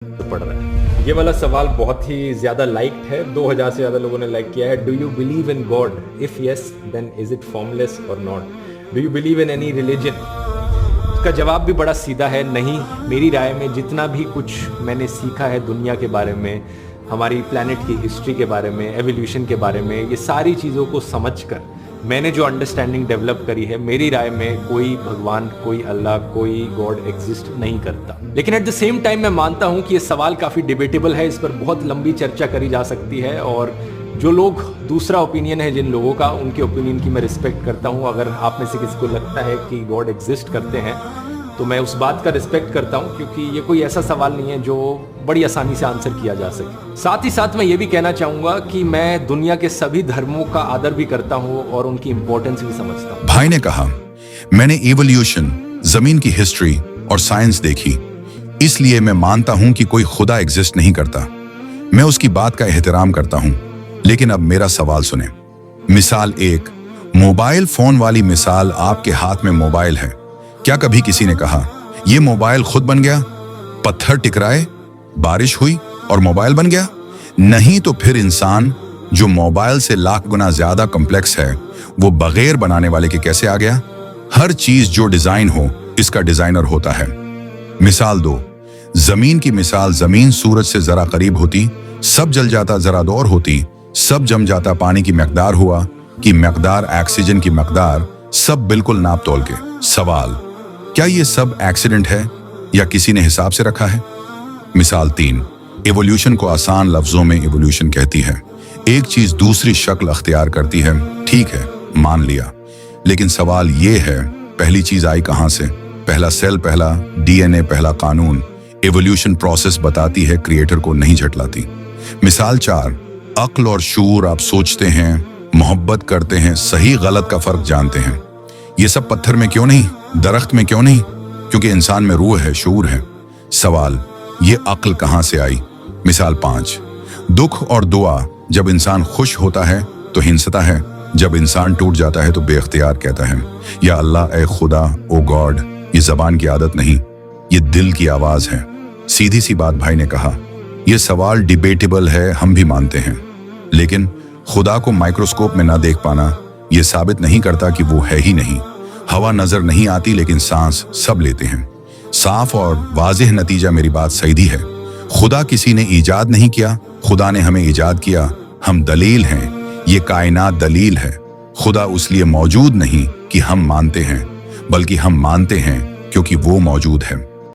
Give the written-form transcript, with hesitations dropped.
पड़ रहा है। ये वाला सवाल बहुत ही ज़्यादा लाइक्ड है, 2000 से ज़्यादा लोगों ने लाइक किया है। Do you believe in God? If yes then is it formless और not? Do you believe in any religion? इसका जवाब भी बड़ा सीधा है, नहीं। मेरी राय में जितना भी कुछ मैंने सीखा है दुनिया के बारे में, हमारी प्लैनेट की हिस्ट्री के बारे में, एवोल्यूशन के बारे में, ये सारी चीज़ों को समझकर मैंने जो अंडरस्टैंडिंग डेवलप करी है, मेरी राय में कोई भगवान, कोई अल्लाह, कोई गॉड एग्जिस्ट नहीं करता। लेकिन एट द सेम टाइम मैं मानता हूँ कि ये सवाल काफ़ी डिबेटेबल है, इस पर बहुत लंबी चर्चा करी जा सकती है। और जो लोग, दूसरा ओपिनियन है जिन लोगों का, उनके ओपिनियन की मैं रिस्पेक्ट करता हूँ। अगर आप में से किसी को लगता है कि गॉड एग्जिस्ट करते हैं तो मैं उस बात का रिस्पेक्ट करता हूँ, क्योंकि ये कोई ऐसा सवाल नहीं है जो बड़ी आसानी से आंसर किया जा सके। साथ ही साथ मैं ये भी कहना चाहूँगा कि मैं दुनिया के सभी धर्मों का आदर भी करता हूँ और उनकी इंपॉर्टेंस भी समझता हूँ। भाई ने कहा, मैंने इवोल्यूशन, जमीन की हिस्ट्री और साइंस देखी, इसलिए मैं मानता हूं कि कोई खुदा एग्जिस्ट नहीं करता। मैं उसकी बात का एहतराम करता हूं। लेकिन अब मेरा सवाल सुने। मिसाल एक, मोबाइल फोन वाली मिसाल। आपके हाथ में मोबाइल है, क्या कभी किसी ने कहा यह मोबाइल खुद बन गया? पत्थर टकराए, बारिश हुई और मोबाइल बन गया? नहीं। तो फिर इंसान, जो मोबाइल से लाख गुना ज्यादा कॉम्प्लेक्स है, वो बगैर बनाने वाले के कैसे आ गया? हर चीज जो डिजाइन हो, इसका डिजाइनर होता है। मिसाल दो, जमीन की मिसाल। जमीन सूरज से जरा करीब होती, सब जल जाता, जरा दूर होती, सब जम जाता। पानी की मकदार हुआ कि मकदार, ऑक्सीजन की मकदार, सब बिल्कुल नाप तोल के। सवाल, क्या ये सब एक्सीडेंट है या किसी ने हिसाब से रखा है? मिसाल तीन, एवोल्यूशन को आसान लफ्जों में एवोल्यूशन कहती है। एक चीज दूसरी शक्ल अख्तियार करती है, ठीक है, मान लिया। लेकिन सवाल ये है, पहली चीज आई कहां से? पहला सेल, पहला डीएनए, पहला कानून। एवोल्यूशन प्रोसेस बताती है, क्रिएटर को नहीं झटलाती। मिसाल चार, अक्ल और शूर। आप सोचते हैं, मोहब्बत करते हैं, सही गलत का फर्क जानते हैं। ये सब पत्थर में क्यों नहीं, दरख्त में क्यों नहीं? क्योंकि इंसान में रूह है, शूर है। सवाल, ये अक्ल कहां से आई? मिसाल पांच, दुख और दुआ। जब इंसान खुश होता है तो हिंसता है, जब इंसान टूट जाता है तो बेख्तियार कहता है, या अल्लाह, ए खुदा, ओ गॉड। ये जबान की आदत नहीं, ये दिल की आवाज है। सीधी सी बात भाई ने कहा। यह सवाल डिबेटेबल है, हम भी मानते हैं। लेकिन खुदा को माइक्रोस्कोप में ना देख पाना यह साबित नहीं करता कि वो है ही नहीं। हवा नजर नहीं आती, लेकिन सांस सब लेते हैं। साफ और वाज़ेह नतीजा मेरी बात सही है। खुदा किसी ने ईजाद नहीं किया, खुदा ने हमें ईजाद किया। हम दलील हैं, ये कायनात दलील है। खुदा उसलिए मौजूद नहीं कि हम मानते हैं, बल्कि हम मानते हैं क्योंकि वो मौजूद है।